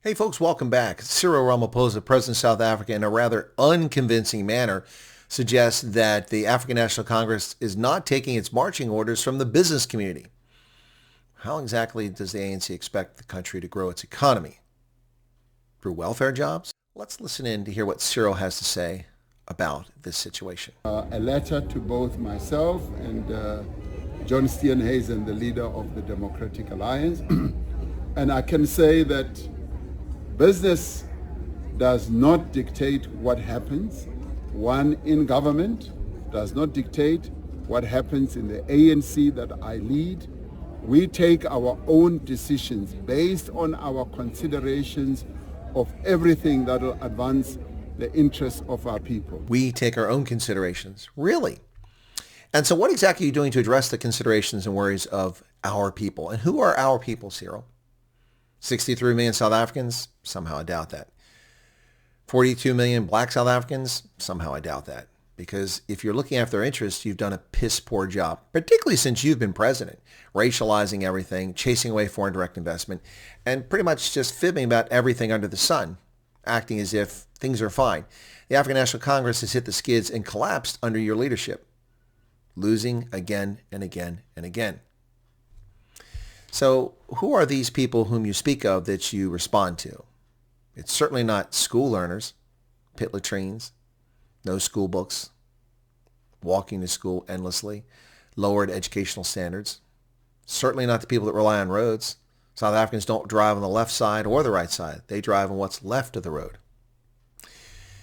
Hey folks, welcome back. Cyril Ramaphosa, President of South Africa, in a rather unconvincing manner, suggests that the African National Congress is not taking its marching orders from the business community. How exactly does the ANC expect the country to grow its economy? Through welfare jobs? Let's listen in to hear what Cyril has to say about this situation. A letter to both myself and John Steenhuisen, the leader of the Democratic Alliance. And I can say that business does not dictate what happens. One in government does not dictate what happens in the ANC that I lead. We take our own decisions based on our considerations of everything that will advance the interests of our people. We take our own considerations. Really? And so what exactly are you doing to address the considerations and worries of our people? And who are our people, Cyril? 63 million South Africans? Somehow I doubt that. 42 million black South Africans? Somehow I doubt that. Because if you're looking after their interests, you've done a piss poor job, particularly since you've been president, racializing everything, chasing away foreign direct investment, and pretty much just fibbing about everything under the sun, acting as if things are fine. The African National Congress has hit the skids and collapsed under your leadership, losing again and again and again. So who are these people whom you speak of that you respond to? It's certainly not school learners, pit latrines, no school books, walking to school endlessly, lowered educational standards. Certainly not the people that rely on roads. South Africans don't drive on the left side or the right side. They drive on what's left of the road.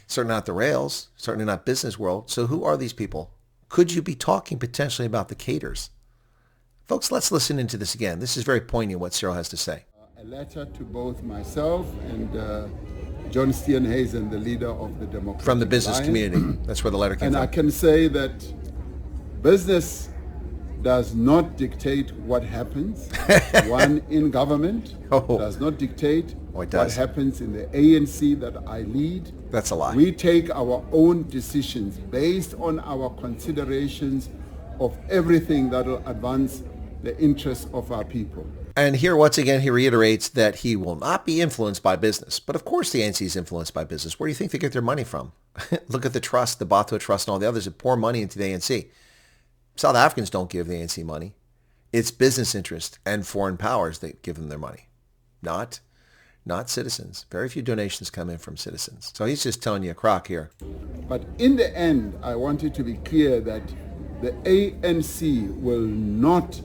Certainly not the rails, certainly not business world. So who are these people? Could you be talking potentially about the caters? Folks, let's listen into this again. This is very poignant what Cyril has to say. A letter to both myself and John Steenhuisen, the leader of the Democratic From the business Alliance. community. That's where the letter came And from. I can say that business does not dictate what happens. One in government does not dictate what happens in the ANC that I lead. That's a lie. We take our own decisions based on our considerations of everything that will advance the interests of our people. And here, once again, he reiterates that he will not be influenced by business. But of course the ANC is influenced by business. Where do you think they get their money from? Look at the trust, the Bato Trust and all the others that pour money into the ANC. South Africans don't give the ANC money. It's business interests and foreign powers that give them their money, not citizens. Very few donations come in from citizens. So he's just telling you a crock here. But in the end, I want it to be clear that the ANC will not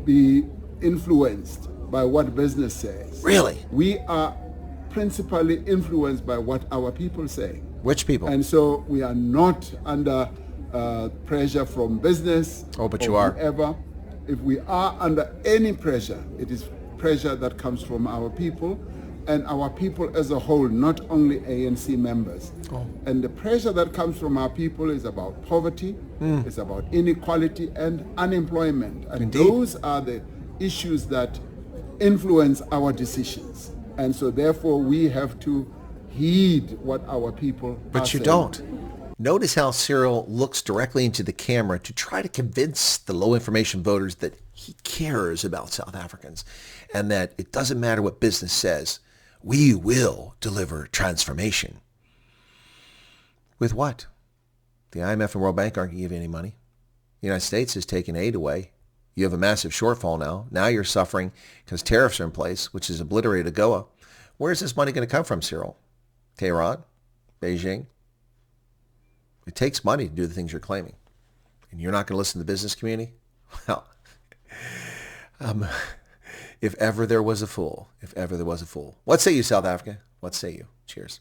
be influenced by what business says. Really? We are principally influenced by what our people say. Which people? And so we are not under pressure from business. Oh, but you are. Whoever. If we are under any pressure, it is pressure that comes from our people and our people as a whole, not only ANC members. Oh. And the pressure that comes from our people is about poverty, it's about inequality and unemployment. And Indeed. Those are the issues that influence our decisions. And so therefore we have to heed what our people are But you saying. don't. Notice how Cyril looks directly into the camera to try to convince the low information voters that he cares about South Africans and that it doesn't matter what business says. We will deliver transformation. With what? The IMF and World Bank aren't going to give you any money. The United States has taken aid away. You have a massive shortfall now. Now you're suffering because tariffs are in place, which has obliterated AGOA. Where's this money going to come from, Cyril? Tehran? Beijing? It takes money to do the things you're claiming. And you're not going to listen to the business community? Well, if ever there was a fool, What say you, South Africa? What say you? Cheers.